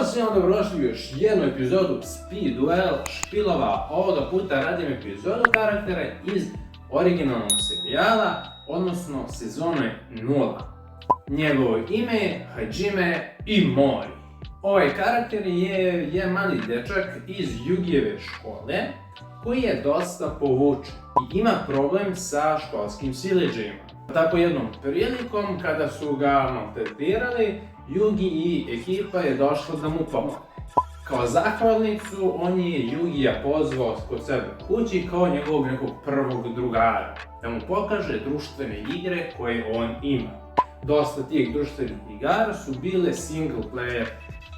svima dobrodošli u još jednu epizodu Speed Duel špilova. Ovoga puta radim epizodu karaktera iz originalnog serijala, odnosno sezone 0. Njegovo ime je Hajime Imori. Ovaj karakter je mali dečak iz Yugijeve škole koji je dosta povučen i ima problem sa školskim siledžijima. Tako jednom prilikom kada su ga maltretirali, Yugi i ekipa je došla da mu pomogne. Kao zahvalnicu, on je Yugija pozvao kod sebe kući kao njegovog nekog prvog drugara, da mu pokaže društvene igre koje on ima. Dosta tih društvenih igara su bile single player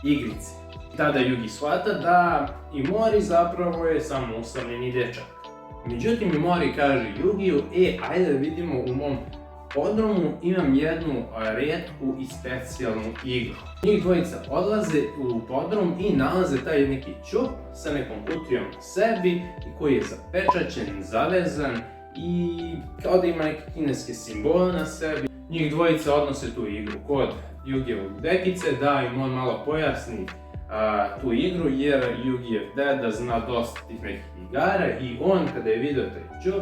igrice. Tada Yugi shvata da Imori zapravo je samo usamljeni dečak. Međutim, Imori kaže Yugiju, ajde da vidimo u mom podrumu imam jednu retku i specijalnu igru. Njih dvojica odlaze u podrum i nalaze taj neki ćup sa nekom kutijom na sebi i koji je zapečaćen, zavezan i kao da ima neke kineske simbole na sebi. Njih dvojica odnose tu igru kod Yugijevog dekice da im on malo pojasni tu igru, jer Yugijev deda zna dosta tih nekih igara i on kada je vidio taj ćup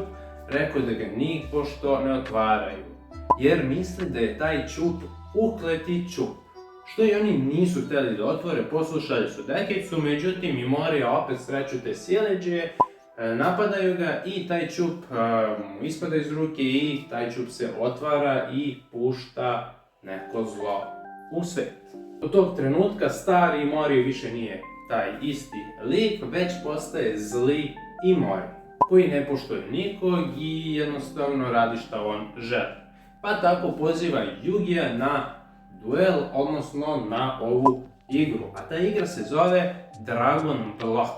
rekao da ga nipošto ne otvaraju, jer misle da je taj ćup ukleti ćup. Što i oni nisu htjeli da otvore, poslušali su dekicu, međutim Imori opet sreću te siledžije, napadaju ga i taj ćup mu ispada iz ruke i taj ćup se otvara i pušta neko zlo u svet. Od tog trenutka stari Imori više nije taj isti lik, već postaje zli Imori, koji ne poštuje nikog i jednostavno radi šta on želi. Pa tako poziva Yugija na duel, odnosno na ovu igru. A ta igra se zove Dragon Block,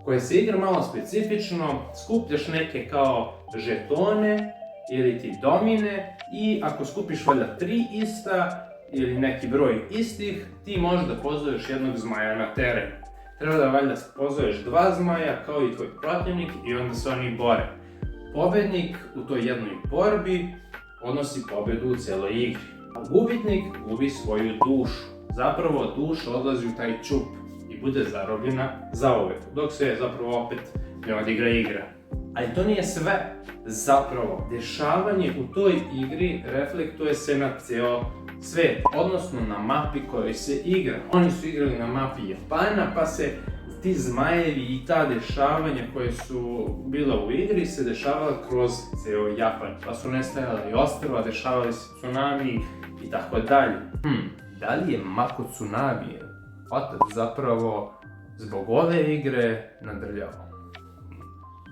koja se igra malo specifično, skupljaš neke kao žetone ili ti domine i ako skupiš valjda 3 ista ili neki broj istih, ti možeš da pozoveš jednog zmaja na teren. Treba da valjda pozoveš 2 zmaja kao i tvoj protivnik i onda se oni bore. Pobednik u toj jednoj borbi odnosi pobedu u cijeloj igri. A gubitnik gubi svoju dušu. Zapravo duša odlazi u taj ćup i bude zarobljena zauvek, dok se zapravo opet ne odigra igra. Ali to nije sve. Zapravo, dešavanje u toj igri reflektuje se na ceo svet, odnosno na mapi kojoj se igra. Oni su igrali na mapi Japana, pa se ti zmajevi i ta dešavanja koje su bila u igri se dešavala kroz ceo Japan. Pa su nestajala i ostrva, dešavali se tsunami i tako dalje. Da li je Mako Tsunami otac zapravo zbog ove igre nadrljao?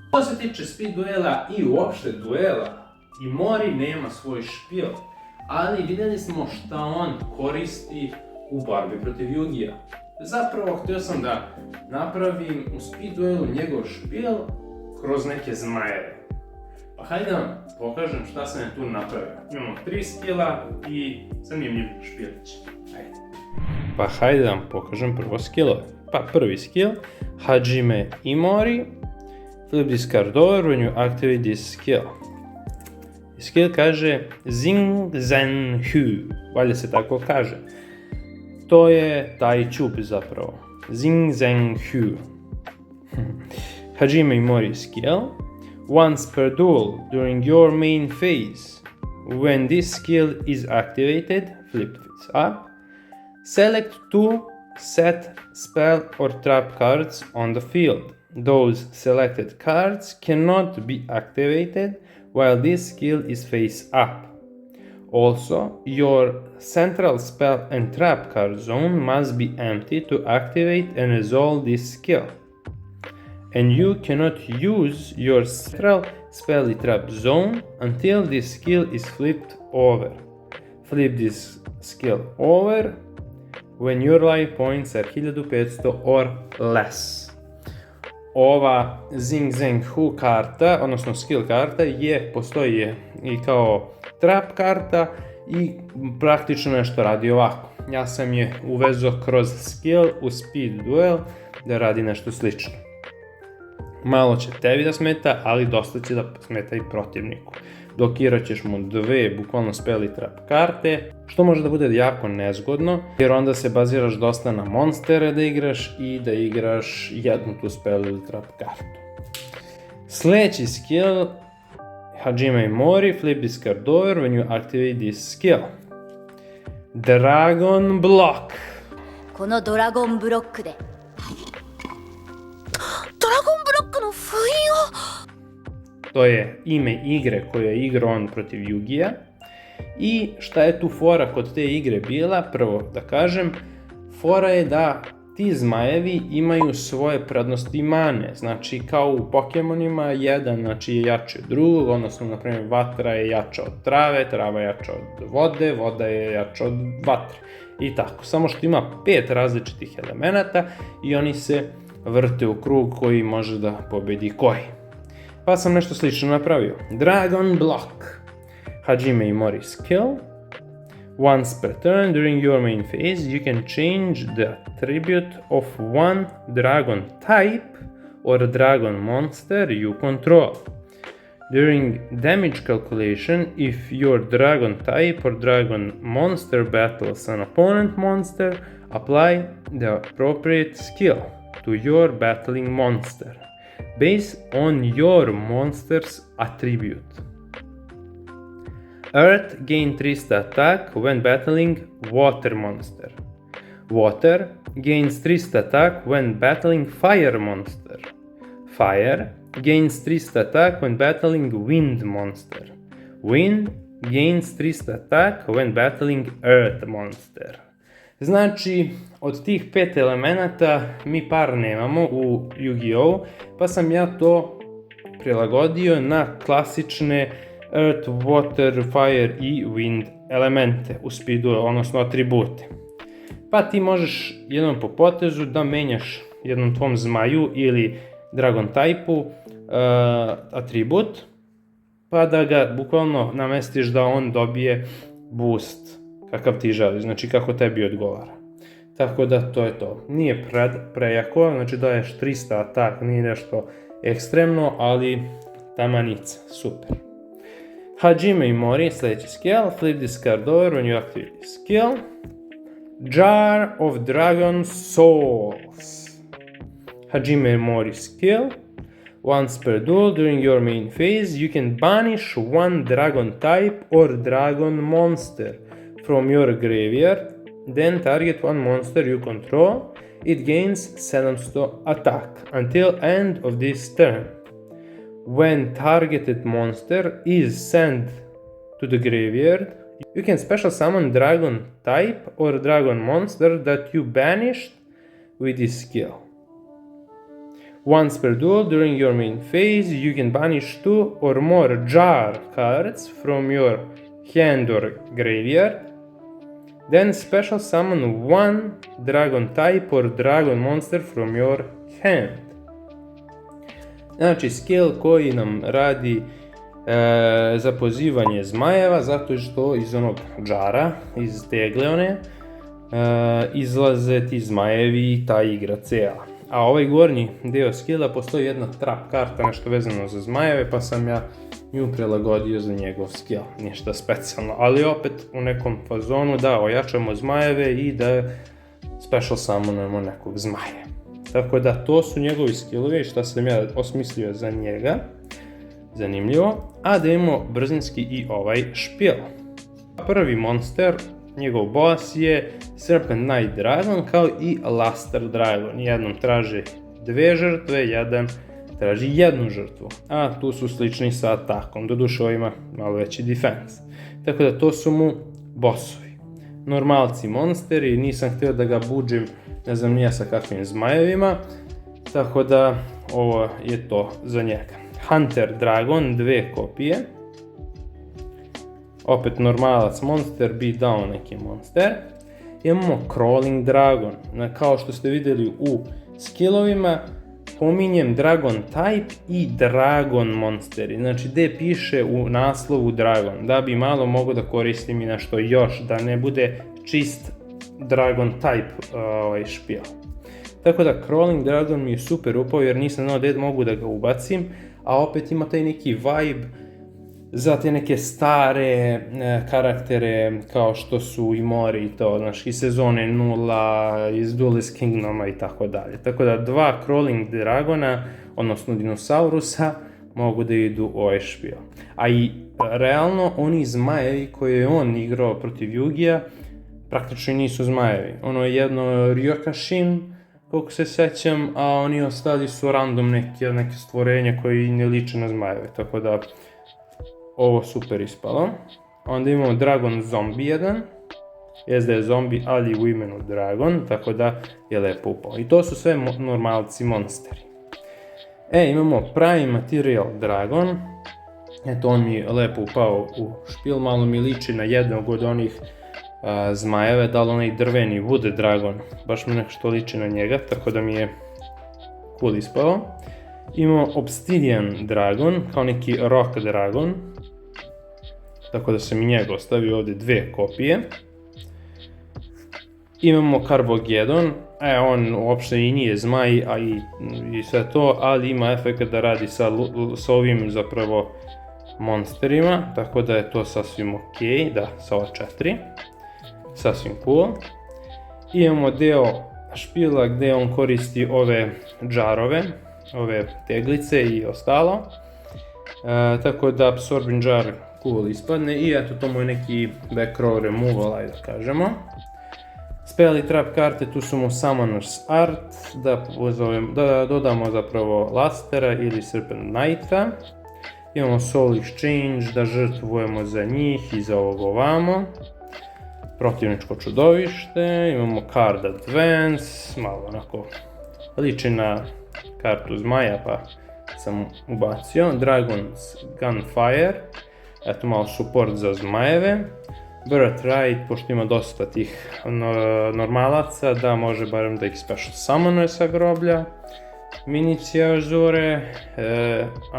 Što se tiče speed duela i uopšte duela, Imori nema svoj špil, ali vidjeli smo šta on koristi u borbi protiv Yugija. Zapravo, htio sam da napravim u speed duelu njegov špil kroz neke zmajeve. Pa hajde da vam pokažem šta sam ja tu napravio. Imamo 3 skilla i zanimljiv špilić. Hajde. Pa hajde da vam pokažem prvo skillove. Pa prvi skill, Hajime Imori. Flip this card over when you activate this skill. Skill kaže Zing Zen Hu, valjda se tako kaže. To je taj ćup zapravo. Zing Zen Hu. Hajime Imori skill. Once per duel during your main phase. When this skill is activated, flip this up. Select 2 set spell or trap cards on the field. Those selected cards cannot be activated while this skill is face up. Also, your central spell and trap card zone must be empty to activate and resolve this skill. And you cannot use your central spell and trap zone until this skill is flipped over. Flip this skill over when your life points are 1500 or less. Ova Zing Zeng Hu karta, odnosno skill karta, postoji i kao trap karta i praktično nešto radi ovako. Ja sam je uvezao kroz skill u speed duel da radi nešto slično. Malo će tebi da smeta, ali dosta će da smeta i protivniku. blokirat ćeš mu 2 bukvalno spell i trap karte, što može da bude jako nezgodno, jer onda se baziraš dosta na monstere da igraš i da igraš jednu tu spell ili trap kartu. Sljedeći skill, Hajime Mori, flip this card over when you activate this skill. Dragon Block. このドラゴンブロックでドラゴンブロックの封印を To je ime igre koju je igrao on protiv Yugija. I šta je tu fora kod te igre bila? Prvo da kažem, fora je da ti zmajevi imaju svoje prednosti i mane. Znači kao u Pokemonima, jedan znači, je jači od drugog, odnosno na primjer vatra je jača od trave, trava je jača od vode, voda je jača od vatre. I tako, samo što ima 5 različitih elemenata i oni se vrte u krug koji može da pobedi koji. Pa sam nešto slično napravio. Dragon Block. Hajime Mori skill. Once per turn during your main phase, you can change the attribute of one dragon type or dragon monster you control. During damage calculation, if your dragon type or dragon monster battles an opponent monster, apply the appropriate skill to your battling monster, based on your monster's attribute. Earth gain 300 attack when battling water monster. Water gains 300 attack when battling fire monster. Fire gains 300 attack when battling wind monster. Wind gains 300 attack when battling earth monster. Znači, od tih 5 elemenata mi par nemamo u Yu-Gi-Oh! Pa sam ja to prilagodio na klasične Earth, Water, Fire i Wind elemente u speedu, odnosno atribute. Pa ti možeš jednom po potezu da menjaš jednom tvom zmaju ili dragon type-u atribut, pa da ga bukvalno namestiš da on dobije boost kakav ti želiš, znači kako tebi odgovara. Tako da to je to. Nije prejako, znači daješ 300 atak, nije nešto ekstremno, ali tamanica, super. Hajime Mori, sljedeći skill, flip this card over when you activate this skill. Jar of Dragon Souls. Hajime Mori skill. Once per duel during your main phase, you can banish one dragon type or dragon monster from your graveyard, then target one monster you control. It gains 700 attack until end of this turn. When targeted monster is sent to the graveyard, you can special summon dragon type or dragon monster that you banished with this skill. Once per duel during your main phase, you can banish 2 or more jar cards from your hand or graveyard. Then special summon one dragon type or dragon monster from your hand. Znači skill koji nam radi za pozivanje zmajeva, zato što iz onog džara, iz tegle one, izlaze ti zmajevi i ta igra cijela. A ovaj gornji dio skilla postoji jedna trap karta, nešto vezano za zmajeve, pa sam ja nju prilagodio za njegov skill, ništa specijalno. Ali opet u nekom fazonu da ojačamo zmajeve i da special summonujemo nekog zmaja. Tako da to su njegovi skillovi šta sam ja osmislio za njega. Zanimljivo. A da imamo brzinski i ovaj špil. Prvi monster, njegov boss je Serpent Knight Dragon kao i Luster Dragon. Jednom traži 2 žrtve, jedan traži 1 žrtvu. A tu su slični sa atakom, doduše ovo ima malo veći defense. Tako da to su mu bossovi. Normalci monsteri, nisam htio da ga buđim ne znam nija sa kakvim zmajevima, tako da ovo je to za njega. Hunter Dragon, 2 kopije. Opet normalac monster, beat down neki monster. Imamo Crawling Dragon, kao što ste vidjeli u skillovima, pominjem Dragon type i Dragon monsteri, znači gdje piše u naslovu Dragon, da bi malo mogo da koristim i nešto još, da ne bude čist Dragon type špijal. Tako da Crawling Dragon mi je super upao jer nisam znao gdje mogu da ga ubacim, a opet ima taj neki vibe za te neke stare karaktere kao što su i Mori i to, znaš, iz sezone 0, iz Duelist Kingdoma i tako dalje. Tako da 2 Crawling Dragona, odnosno dinosaurusa, mogu da idu u ovaj špil. A i realno oni zmajevi koje je on igrao protiv Yugija praktično nisu zmajevi. Ono je jedno Ryokushin, koliko se sećam, a oni ostali su random neke stvorenja koji ne liče na zmajeve. Tako da ovo super ispalo. Onda imamo Dragon Zombie 1. Jest da je zombi, ali u imenu Dragon, tako da je lepo upao. I to su sve normalci monsteri. Imamo Prime Material Dragon. Eto, on mi je lepo upao u špil, malo mi liči na jednog od onih zmajeve, da li onaj drveni Wood Dragon, baš mi nešto liči na njega, tako da mi je cool ispao. Imamo Obsidian Dragon, kao neki Rock Dragon, tako da sam i njega ostavio ovdje 2 kopije. Imamo Carbogeddon, on uopšte i nije zmaj, a i sve to, ali ima efekt da radi sa ovim zapravo monsterima, tako da je to sasvim ok, da, sa ova 4. Sasvim cool. Imamo deo špila gde on koristi ove džarove, ove teglice i ostalo. Tako da Absorbing Jar cool ispadne i eto, to mu je neki back row removal, ajde da kažemo. Spell i trap karte, tu su mu Summoner's Art, da dodamo zapravo Lastera ili Serpent Knighta. Imamo Soul Exchange, da žrtvujemo za njih i za ovog ovamo. Protivničko čudovište, imamo Card Advance, malo onako liči na kartu zmaja pa sam ubacio. Dragon's Gunfire, eto malo support za zmajeve. Birthright, pošto ima dosta tih normalaca, da može barem da ih special summonuje sa groblja. Minicija Azure,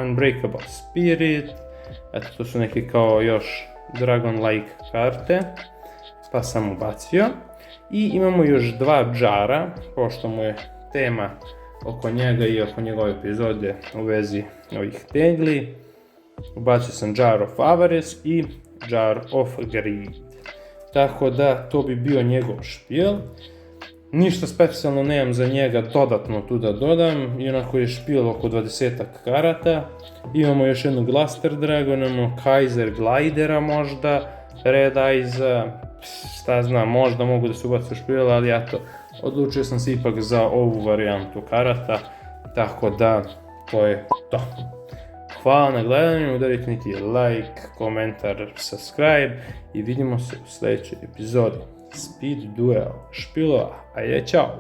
Unbreakable Spirit, eto to su neke kao još Dragon-like karte, pa sam ubacio. I imamo još 2 džara, pošto mu je tema oko njega i oko njegove epizode u vezi ovih tegli. Ubacio sam Jar of Avarice i Jar of Greed. Tako da to bi bio njegov špil. Ništa specijalno nemam za njega dodatno tu da dodam, i onako je špil oko 20 karata. Imamo još jednog Luster Dragon, imamo Kaiser Glidera možda, Red Eyes, šta znam, možda mogu da se ubaci u špil, ali eto, odlučio sam se ipak za ovu varijantu karata, tako da to je to. Hvala na gledanju, udarite neki like, komentar, subscribe i vidimo se u sljedećoj epizodi Speed Duel špilova. Ajde, čao!